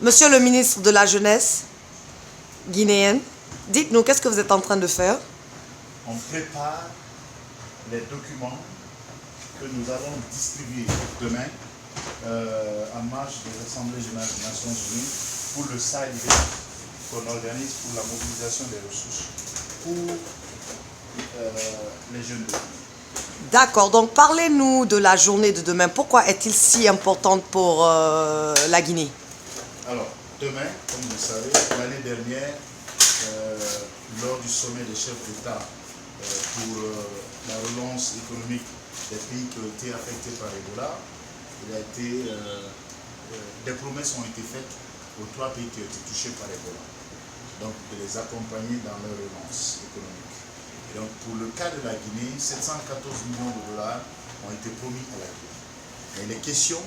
Monsieur le ministre de la Jeunesse guinéenne, dites-nous, qu'est-ce que vous êtes en train de faire? On prépare les documents que nous allons distribuer demain en marge de l'Assemblée générale des Nations Unies pour le SAID qu'on organise pour la mobilisation des ressources pour les jeunes de Guinée. D'accord, donc parlez-nous de la journée de demain. Pourquoi est-il si importante pour la Guinée? Alors, demain, comme vous le savez, l'année dernière, lors du sommet des chefs d'État pour la relance économique des pays qui ont été affectés par Ebola, des promesses ont été faites aux 3 pays qui ont été touchés par Ebola. Donc, de les accompagner dans leur relance économique. Et donc, pour le cas de la Guinée, 714 millions de dollars ont été promis à la Guinée. Et les questions,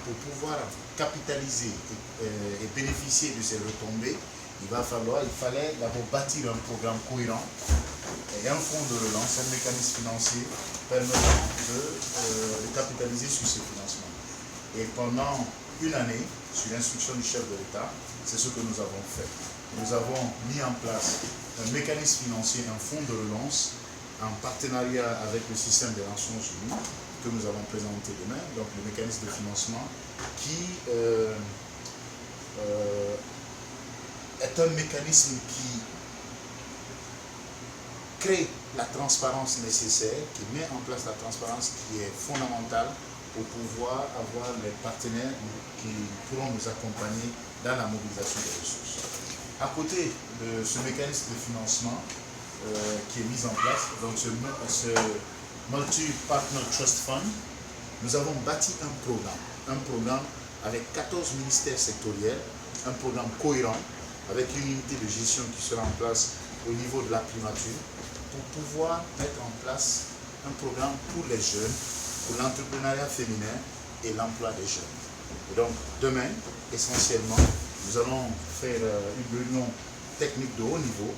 pour pouvoir capitaliser et bénéficier de ces retombées, il fallait d'abord bâtir un programme cohérent et un fonds de relance, un mécanisme financier permettant de capitaliser sur ces financements. Et pendant une année, sur l'instruction du chef de l'État, c'est ce que nous avons fait. Nous avons mis en place un mécanisme financier, un fonds de relance, en partenariat avec le système des Nations Unies, que nous allons présenter demain, donc le mécanisme de financement, qui est un mécanisme qui crée la transparence nécessaire, qui met en place la transparence qui est fondamentale pour pouvoir avoir les partenaires qui pourront nous accompagner dans la mobilisation des ressources. À côté de ce mécanisme de financement qui est mis en place, donc ce Multi-Partner Trust Fund, nous avons bâti un programme avec 14 ministères sectoriels, un programme cohérent avec une unité de gestion qui sera en place au niveau de la primature pour pouvoir mettre en place un programme pour les jeunes, pour l'entrepreneuriat féminin et l'emploi des jeunes. Et donc demain, essentiellement, nous allons faire une réunion technique de haut niveau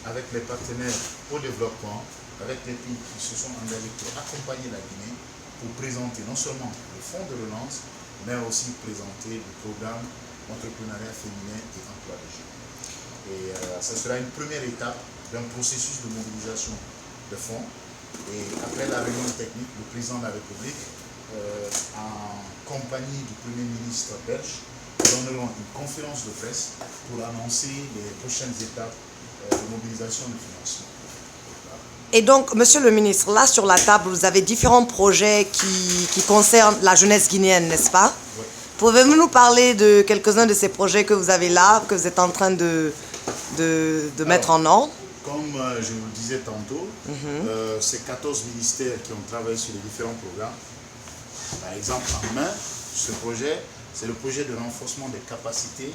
avec les partenaires au développement, avec les pays qui se sont engagés pour accompagner la Guinée, pour présenter non seulement le fonds de relance, mais aussi présenter le programme entrepreneuriat féminin et emploi des jeunes. Et ce sera une première étape d'un processus de mobilisation de fonds. Et après la réunion technique, le président de la République, en compagnie du Premier ministre belge, donneront une conférence de presse pour annoncer les prochaines étapes de mobilisation de financement. Et donc, monsieur le ministre, là sur la table, vous avez différents projets qui concernent la jeunesse guinéenne, n'est-ce pas? Oui. Pouvez-vous nous parler de quelques-uns de ces projets que vous avez là, que vous êtes en train de mettre en ordre? Comme je vous le disais tantôt, ces 14 ministères qui ont travaillé sur les différents programmes, par exemple en main, ce projet, c'est le projet de renforcement des capacités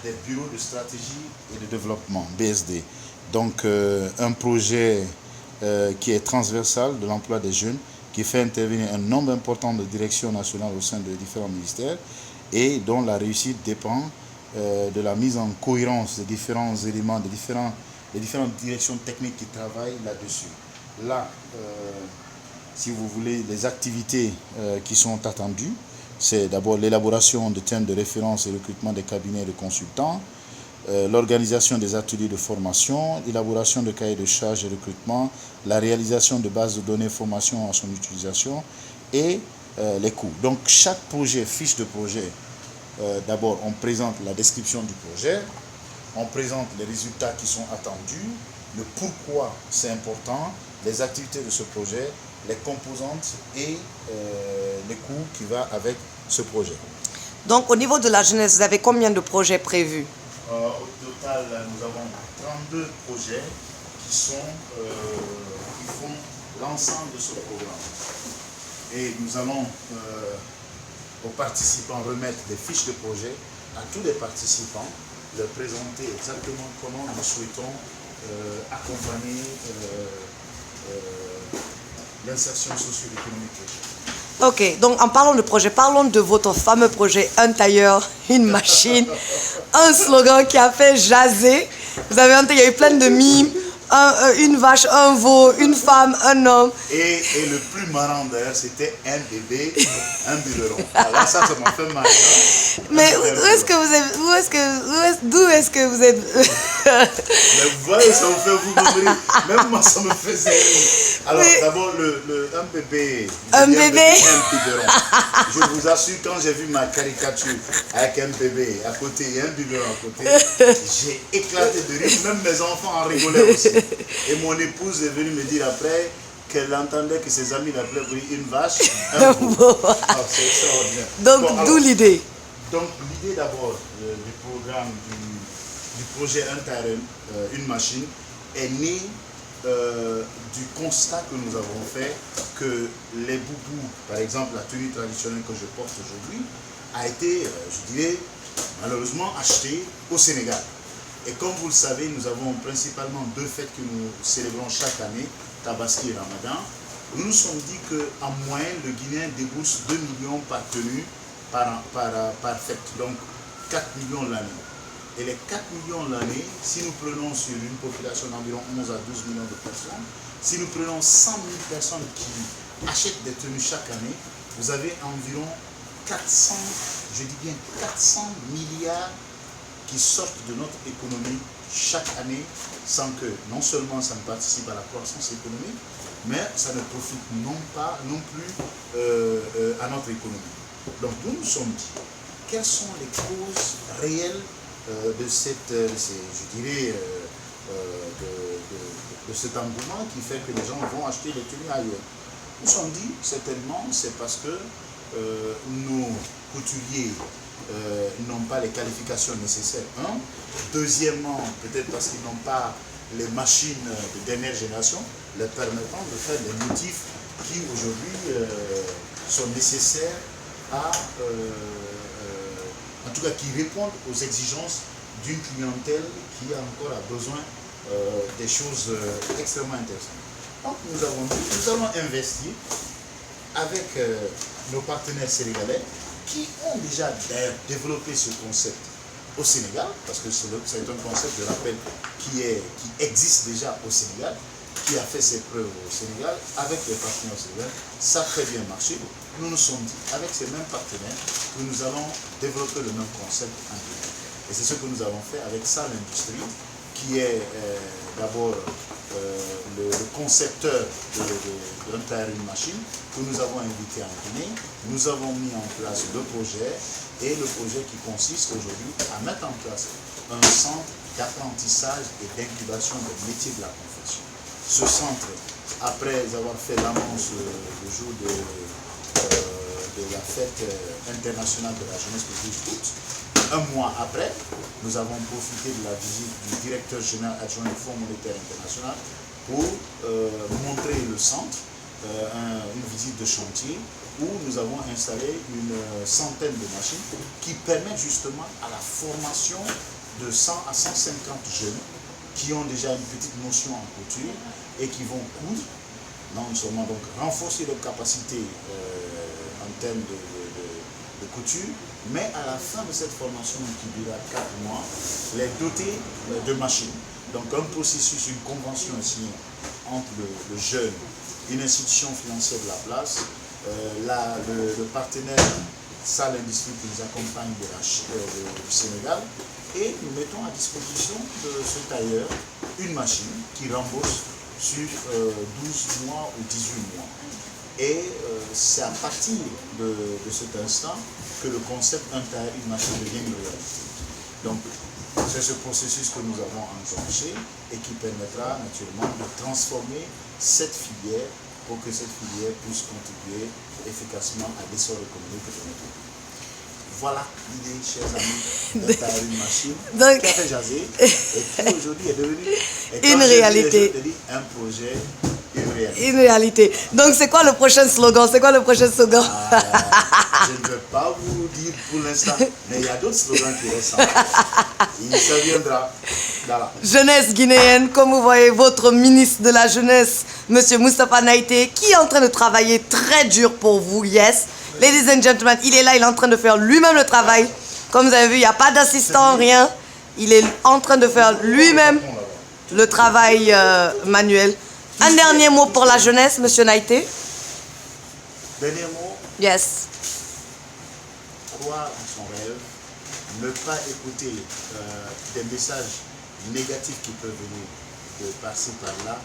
des bureaux de stratégie et de développement, BSD. Donc un projet qui est transversal de l'emploi des jeunes, qui fait intervenir un nombre important de directions nationales au sein de différents ministères et dont la réussite dépend de la mise en cohérence des différents éléments, des différentes directions techniques qui travaillent là-dessus. Là, si vous voulez, les activités qui sont attendues, c'est d'abord l'élaboration de thèmes de référence et recrutement des cabinets de consultants, l'organisation des ateliers de formation, l'élaboration de cahiers de charges et recrutement, la réalisation de bases de données, formation à son utilisation et les coûts. Donc chaque projet, fiche de projet, d'abord on présente la description du projet, on présente les résultats qui sont attendus, le pourquoi c'est important, les activités de ce projet, les composantes et les coûts qui vont avec ce projet. Donc au niveau de la jeunesse, vous avez combien de projets prévus? Au total, nous avons 32 projets qui font l'ensemble de ce programme. Et nous allons aux participants remettre des fiches de projet à tous les participants, leur présenter exactement comment nous souhaitons accompagner l'insertion socio-économique. Ok, donc en parlant de projet, parlons de votre fameux projet Un tailleur, une machine, un slogan qui a fait jaser. Vous avez entendu, il y a eu plein de mimes, une vache, un veau, une femme, un homme. Et le plus marrant d'ailleurs, c'était un bébé, un biberon. Alors ça m'a fait mal. Hein? Mais oui, est-ce que vous êtes, d'où est-ce que vous êtes? Mais vous voyez, ça vous fait vous rire. Même moi, ça me faisait rire. Alors, d'abord, un bébé. Un bébé. Un biberon. Je vous assure, quand j'ai vu ma caricature avec un bébé à côté et un biberon à côté, j'ai éclaté de rire. Même mes enfants en rigolaient aussi. Et mon épouse est venue me dire après qu'elle entendait que ses amis l'appelaient pour une vache, un veau. Ah, c'est extraordinaire. Donc, d'où l'idée? Donc, l'idée d'abord du programme, du projet Intarem, une machine, est née du constat que nous avons fait que les boubous, par exemple la tenue traditionnelle que je porte aujourd'hui, a été, je dirais, malheureusement achetée au Sénégal. Et comme vous le savez, nous avons principalement deux fêtes que nous célébrons chaque année, Tabaski et Ramadan. Nous nous sommes dit qu'en moyenne, le Guinéen débourse 2 millions par tenue par fête, donc 4 millions l'année. Et les 4 millions l'année, si nous prenons sur une population d'environ 11 à 12 millions de personnes, si nous prenons 100 000 personnes qui achètent des tenues chaque année, vous avez environ 400, je dis bien 400 milliards qui sortent de notre économie chaque année, sans que non seulement ça ne participe à la croissance économique, mais ça ne profite non plus à notre économie. Donc nous nous sommes dit, quelles sont les causes réelles de cette, je dirais, de cet engouement qui fait que les gens vont acheter les tenues ailleurs? Nous nous sommes dit, certainement, c'est parce que nos couturiers n'ont pas les qualifications nécessaires. Un. Deuxièmement, peut-être parce qu'ils n'ont pas les machines de dernière génération leur permettant de faire des motifs qui aujourd'hui sont nécessaires à, en tout cas qui répondent aux exigences d'une clientèle qui a encore besoin des choses extrêmement intéressantes. Donc nous allons investir avec nos partenaires sénégalais qui ont déjà développé ce concept au Sénégal, parce que c'est un concept, je rappelle, qui existe déjà au Sénégal, qui a fait ses preuves au Sénégal, avec les partenaires sénégalais, ça a très bien marché. Nous nous sommes dit, avec ces mêmes partenaires, que nous allons développer le même concept en Guinée. Et c'est ce que nous avons fait avec ça, l'industrie, qui est d'abord le concepteur d'un tailleur une machine que nous avons invité en Guinée. Nous avons mis en place deux projets et le projet qui consiste aujourd'hui à mettre en place un centre d'apprentissage et d'incubation des métiers de la confection. Ce centre, après avoir fait l'annonce le jour de la fête internationale de la jeunesse le 12 août, un mois après, nous avons profité de la visite du directeur général adjoint du Fonds monétaire international pour montrer le centre, une visite de chantier où nous avons installé une centaine de machines qui permettent justement à la formation de 100 à 150 jeunes qui ont déjà une petite notion en couture et qui vont coudre, non seulement donc renforcer leurs capacités en termes de couture, mais à la fin de cette formation qui durera 4 mois, les doter de machines. Donc un processus, une convention signée entre le jeune, une institution financière de la place, le partenaire Salle Industrie qui nous accompagne du Sénégal, et nous mettons à disposition de ce tailleur une machine qui rembourse sur 12 mois ou 18 mois. Et c'est à partir de cet instant que le concept un tailleur, une machine devient une réalité. Donc c'est ce processus que nous avons enclenché et qui permettra naturellement de transformer cette filière pour que cette filière puisse contribuer efficacement à l'essor économique de notre pays. Voilà l'idée, chers amis, de tailler une machine donc, qui a fait jaser et qui aujourd'hui est devenue une réalité. Un projet, une réalité. Une réalité. Donc c'est quoi le prochain slogan? C'est quoi le prochain slogan? Je ne vais pas vous dire pour l'instant, mais il y a d'autres slogans qui restent. Ça viendra. Voilà. Jeunesse guinéenne, comme vous voyez, votre ministre de la Jeunesse, M. Moustapha Naïté, qui est en train de travailler très dur pour vous, yes. Ladies and gentlemen, il est là, il est en train de faire lui-même le travail. Comme vous avez vu, il n'y a pas d'assistant, rien. Il est en train de faire lui-même le travail manuel. Un dernier mot pour la jeunesse, M. Naïté. Dernier mot. Yes. Croire en son rêve, ne pas écouter des messages négatifs qui peuvent venir de par-ci par-là,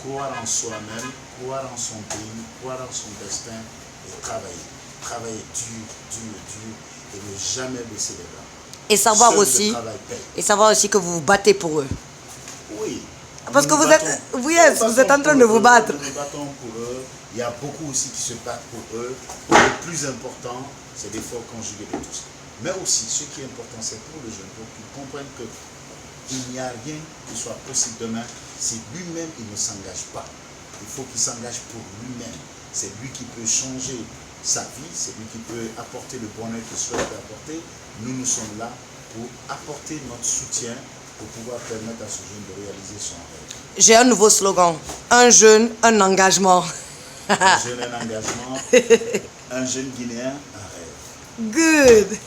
croire en soi-même, croire en son pays, croire en son destin et travailler. Travailler dur et ne jamais baisser les bras. Et savoir Seul le aussi, travail paye. et savoir aussi que vous vous battez pour eux. Oui. Parce que Nous vous battons- êtes, nous yes, vous êtes en battons train de pour vous eux, battre. Nous nous battons pour eux. Il y a beaucoup aussi qui se battent pour eux. Le plus important, c'est l'effort conjugué de tous. Mais aussi, ce qui est important, c'est pour le jeune, pour qu'ils comprennent qu'il n'y a rien qui soit possible demain si lui-même il ne s'engage pas. Il faut qu'il s'engage pour lui-même. C'est lui qui peut changer sa vie, c'est lui qui peut apporter le bonheur qu'il souhaite apporter. Nous sommes là pour apporter notre soutien pour pouvoir permettre à ce jeune de réaliser son rêve. J'ai un nouveau slogan. Un jeune, un engagement. Un jeune, un engagement, un jeune Guinéen, un rêve. Good.